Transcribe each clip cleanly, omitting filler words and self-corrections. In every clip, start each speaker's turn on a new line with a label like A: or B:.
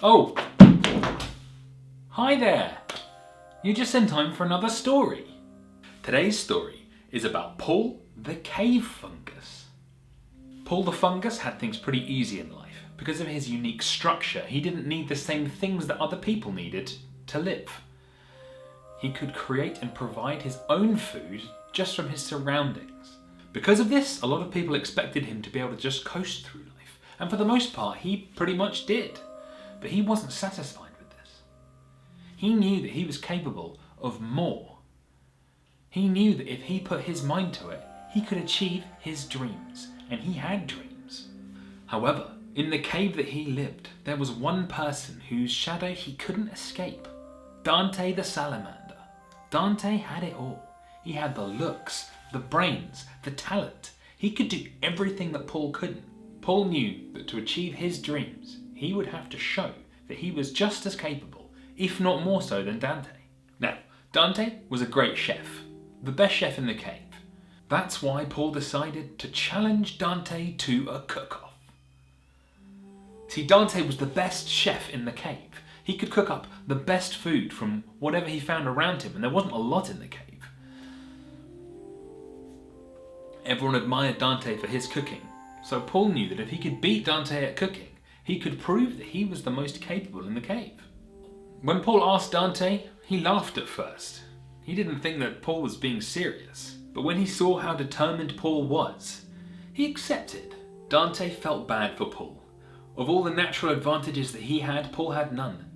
A: Oh! Hi there! You're just in time for another story. Today's story is about Paul the Cave Fungus. Paul the Fungus had things pretty easy in life. Because of his unique structure, he didn't need the same things that other people needed to live. He could create and provide his own food just from his surroundings. Because of this, a lot of people expected him to be able to just coast through life. And for the most part, he pretty much did. But he wasn't satisfied with this. He knew that he was capable of more. He knew that if he put his mind to it, he could achieve his dreams. And he had dreams. However, in the cave that he lived, there was one person whose shadow he couldn't escape. Dante the Salamander. Dante had it all. He had the looks, the brains, the talent. He could do everything that Paul couldn't. Paul knew that to achieve his dreams, he would have to show that he was just as capable, if not more so than Dante. Now, Dante was a great chef, the best chef in the cave. That's why Paul decided to challenge Dante to a cook-off. See, Dante was the best chef in the cave. He could cook up the best food from whatever he found around him, and there wasn't a lot in the cave. Everyone admired Dante for his cooking, so Paul knew that if he could beat Dante at cooking, he could prove that he was the most capable in the cave. When Paul asked Dante, he laughed at first. He didn't think that Paul was being serious, but when he saw how determined Paul was, he accepted. Dante felt bad for Paul. Of all the natural advantages that he had, Paul had none.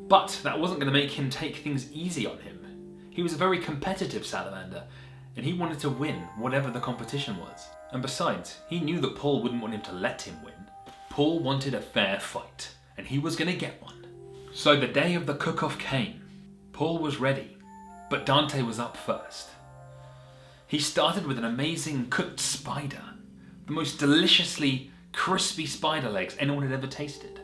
A: But that wasn't going to make him take things easy on him. He was a very competitive salamander, and he wanted to win whatever the competition was. And besides, he knew that Paul wouldn't want him to let him win. Paul wanted a fair fight, and he was going to get one. So the day of the cook-off came. Paul was ready, but Dante was up first. He started with an amazing cooked spider, the most deliciously crispy spider legs anyone had ever tasted.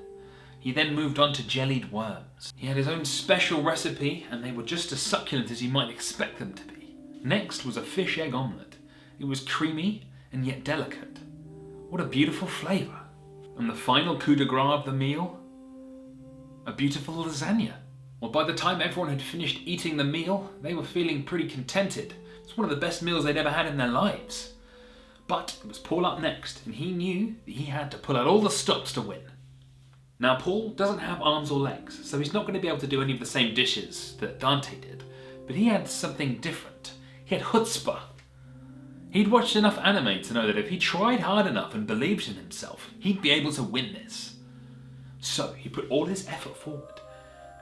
A: He then moved on to jellied worms. He had his own special recipe, and they were just as succulent as you might expect them to be. Next was a fish egg omelette. It was creamy and yet delicate. What a beautiful flavour. And the final coup de grace of the meal, a beautiful lasagna. Well, by the time everyone had finished eating the meal, they were feeling pretty contented. It's one of the best meals they'd ever had in their lives. But it was Paul up next, and he knew that he had to pull out all the stops to win. Now, Paul doesn't have arms or legs, so he's not going to be able to do any of the same dishes that Dante did. But he had something different. He had chutzpah. He'd watched enough anime to know that if he tried hard enough and believed in himself, he'd be able to win this. So he put all his effort forward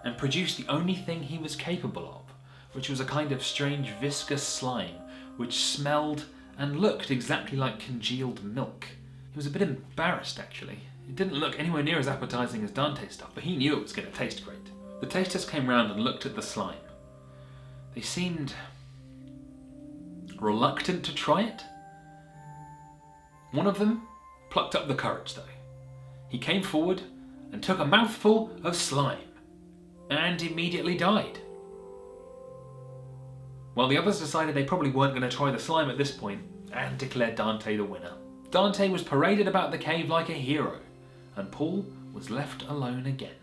A: and produced the only thing he was capable of, which was a kind of strange viscous slime which smelled and looked exactly like congealed milk. He was a bit embarrassed, actually. It didn't look anywhere near as appetizing as Dante's stuff, but he knew it was going to taste great. The tasters came round and looked at the slime. They seemed reluctant to try it. One of them plucked up the courage, though. He came forward and took a mouthful of slime, and immediately died. While the others decided they probably weren't going to try the slime at this point, and declared Dante the winner. Dante was paraded about the cave like a hero, and Paul was left alone again.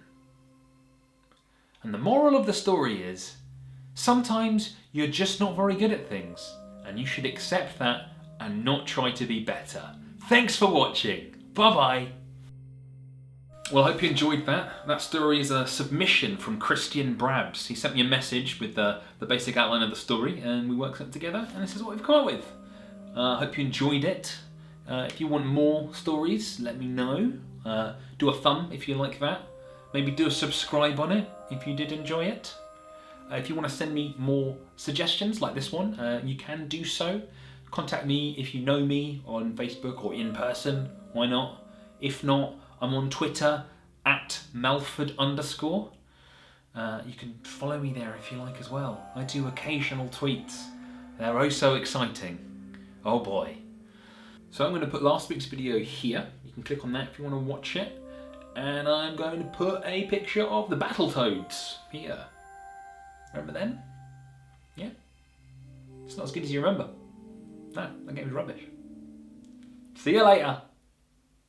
A: And the moral of the story is, sometimes you're just not very good at things, and you should accept that and not try to be better. Thanks for watching. Bye-bye. Well, I hope you enjoyed that. That story is a submission from Christian Brabs. He sent me a message with the basic outline of the story, and we worked it together, and this is what we've come up with. I hope you enjoyed it. If you want more stories, let me know. Do a thumb if you like that. Maybe do a subscribe on it if you did enjoy it. If you want to send me more suggestions like this one, you can do so. Contact me if you know me on Facebook or in person. Why not? If not, I'm on Twitter at Malford_. You can follow me there if you like as well. I do occasional tweets. They're oh so exciting. Oh boy. So I'm going to put last week's video here. You can click on that if you want to watch it. And I'm going to put a picture of the Battletoads here. Remember them? Yeah? It's not as good as you remember. No, that game was rubbish. See you later.